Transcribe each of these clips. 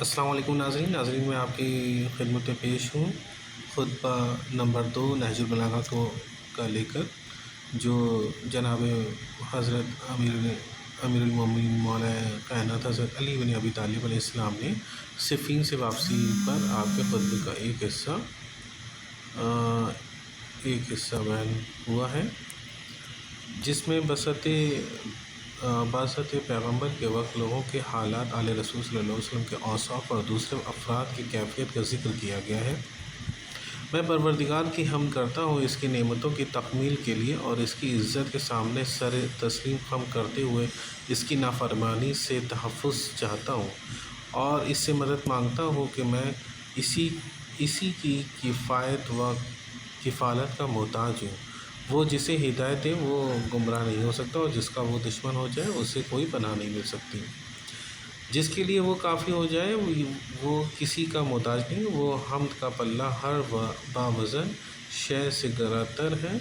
السلام علیکم ناظرین میں آپ کی خدمت پیش ہوں خطبہ نمبر 2 نہج البلاغہ کا لے کر، جو جناب حضرت امیر المومنین مولانا کائنات حضرت علی بن ابی طالب علیہ السلام نے صفین سے واپسی پر آپ کے خطبے کا ایک حصہ بیان ہوا ہے، جس میں بعثت پیغمبر کے وقت لوگوں کے حالات، آل رسول صلی اللہ علیہ وسلم کے اوصاف اور دوسرے افراد کی کیفیت کا ذکر کیا گیا ہے۔ میں پروردگار کی حمد کرتا ہوں اس کی نعمتوں کی تکمیل کے لیے، اور اس کی عزت کے سامنے سر تسلیم خم کرتے ہوئے اس کی نافرمانی سے تحفظ چاہتا ہوں، اور اس سے مدد مانگتا ہوں کہ میں اسی کی کفایت و کفالت کا محتاج ہوں۔ وہ جسے ہدایت دے وہ گمراہ نہیں ہو سکتا، اور جس کا وہ دشمن ہو جائے اسے کوئی پناہ نہیں مل سکتی۔ جس کے لیے وہ کافی ہو جائے وہ کسی کا محتاج نہیں۔ وہ حمد کا پلہ ہر باوزن شے سے گراں تر ہے،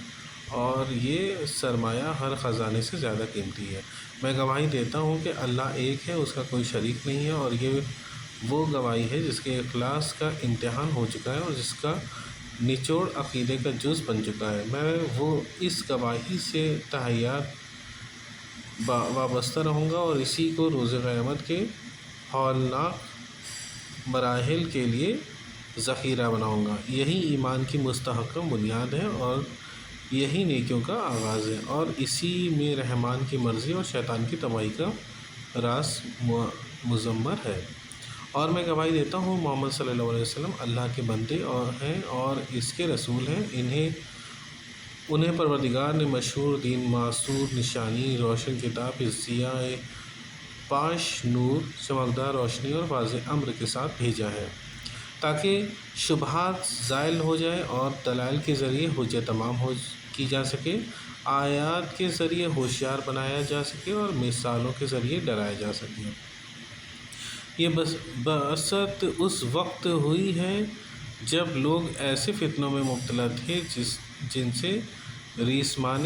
اور یہ سرمایہ ہر خزانے سے زیادہ قیمتی ہے۔ میں گواہی دیتا ہوں کہ اللہ ایک ہے، اس کا کوئی شریک نہیں ہے، اور یہ وہ گواہی ہے جس کے اخلاص کا امتحان ہو چکا ہے اور جس کا نچوڑ عقیدے کا جز بن چکا ہے۔ میں اس گواہی سے تحیات وابستہ رہوں گا، اور اسی کو روز قیامت کے ہولناک مراحل کے لیے ذخیرہ بناؤں گا۔ یہی ایمان کی مستحکم بنیاد ہے، اور یہی نیکیوں کا آغاز ہے، اور اسی میں رحمان کی مرضی اور شیطان کی تباہی کا راز مضمر ہے۔ اور میں گواہی دیتا ہوں محمد صلی اللہ علیہ وسلم اللہ کے بندے ہیں اور اس کے رسول ہیں۔ انہیں پروردگار نے مشہور دین، معصور نشانی، روشن کتاب، ضیاء پاش نور، چمکدار روشنی اور واضح امر کے ساتھ بھیجا ہے، تاکہ شبہات زائل ہو جائے اور دلائل کے ذریعے حجت تمام کی جا سکے، آیات کے ذریعے ہوشیار بنایا جا سکے، اور مثالوں کے ذریعے ڈرایا جا سکے۔ یہ بعثت اس وقت ہوئی ہے جب لوگ ایسے فتنوں میں مبتلا تھے جن سے ریسمان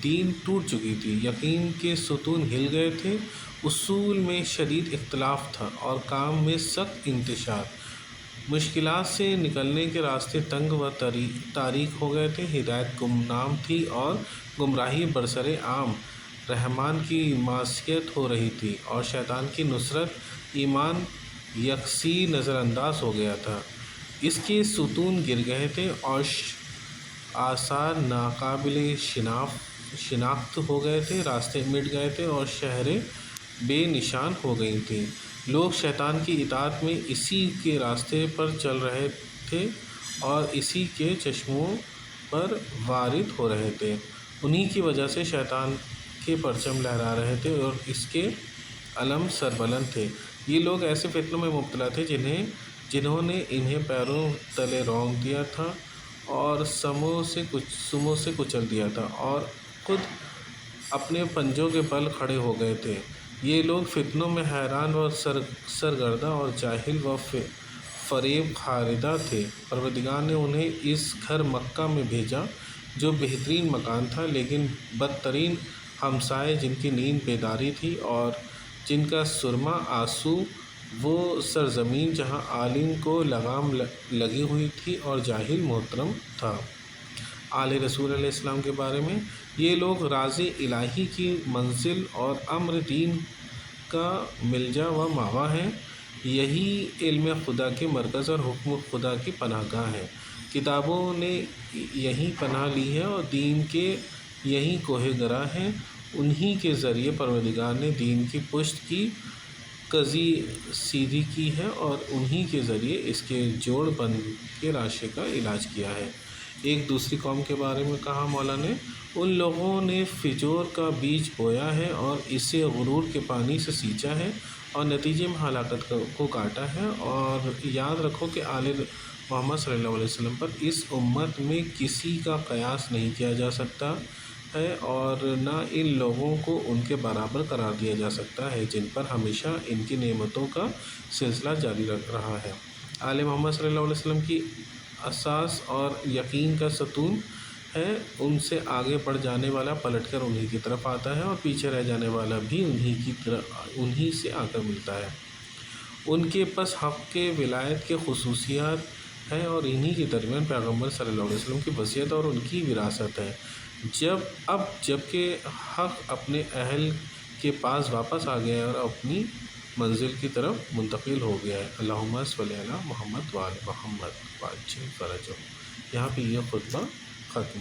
دین ٹوٹ چکی تھی، یقین کے ستون ہل گئے تھے، اصول میں شدید اختلاف تھا، اور کام میں سخت انتشار، مشکلات سے نکلنے کے راستے تنگ و تاریک ہو گئے تھے، ہدایت گمنام تھی اور گمراہی برسر عام، رحمان کی معصیت ہو رہی تھی اور شیطان کی نصرت، ایمان یکسی نظر انداز ہو گیا تھا، اس کے ستون گر گئے تھے اور آثار ناقابل شناخت ہو گئے تھے، راستے مٹ گئے تھے اور شہریں بے نشان ہو گئی تھیں۔ لوگ شیطان کی اطاعت میں اسی کے راستے پر چل رہے تھے اور اسی کے چشموں پر وارد ہو رہے تھے، انہی کی وجہ سے شیطان کے پرچم لہرا رہے تھے اور اس کے علم سربلند تھے۔ یہ لوگ ایسے فتنوں میں مبتلا تھے جنہوں نے انہیں پیروں تلے رونق دیا تھا اور سموں سے کچل دیا تھا، اور خود اپنے پنجوں کے بل کھڑے ہو گئے تھے۔ یہ لوگ فتنوں میں حیران و سرگرداں اور جاہل و فریب خوردہ تھے۔ پروردگار نے انہیں اس گھر مکہ میں بھیجا جو بہترین مکان تھا، لیکن بدترین ہمسائے جن کی نیند بیداری تھی اور جن کا سرما آسو، وہ سرزمین جہاں عالم کو لگام لگی ہوئی تھی اور جاہل محترم تھا۔ آل رسول علیہ السلام کے بارے میں، یہ لوگ راز الہی کی منزل اور امر دین کا ملجا و مأویٰ ہیں، یہی علم خدا کے مرکز اور حکم خدا کی پناہ گاہ ہے۔ کتابوں نے یہیں پناہ لی ہے اور دین کے یہیں کوہ گرا ہیں، انہی کے ذریعے پروردگار نے دین کی پشت کی کجی سیدھی کی ہے اور انہی کے ذریعے اس کے جوڑ بند کے راشے کا علاج کیا ہے۔ ایک دوسری قوم کے بارے میں کہا مولا نے، ان لوگوں نے فجور کا بیج بویا ہے اور اسے غرور کے پانی سے سینچا ہے اور نتیجے میں ہلاکت کو کاٹا ہے، اور یاد رکھو کہ آل محمد صلی اللہ علیہ وسلم پر اس امت میں کسی کا قیاس نہیں کیا جا سکتا ہے، اور نہ ان لوگوں کو ان کے برابر قرار دیا جا سکتا ہے جن پر ہمیشہ ان کی نعمتوں کا سلسلہ جاری رہا ہے۔ آل محمد صلی اللہ علیہ وسلم کی اساس اور یقین کا ستون ہے، ان سے آگے بڑھ جانے والا پلٹ کر انہی کی طرف آتا ہے، اور پیچھے رہ جانے والا بھی انہی سے آ کر ملتا ہے۔ ان کے پاس حق کے ولایت کے خصوصیات ہے اور انہی کے درمیان پیغمبر صلی اللہ علیہ وسلم کی وصیت اور ان کی وراثت ہے۔ جبکہ حق اپنے اہل کے پاس واپس آ گیا ہے اور اپنی منزل کی طرف منتقل ہو گیا ہے۔ اللہم صلی علی محمد وآل محمد وعجل فرجہ۔ یہاں پہ یہ خطبہ ختم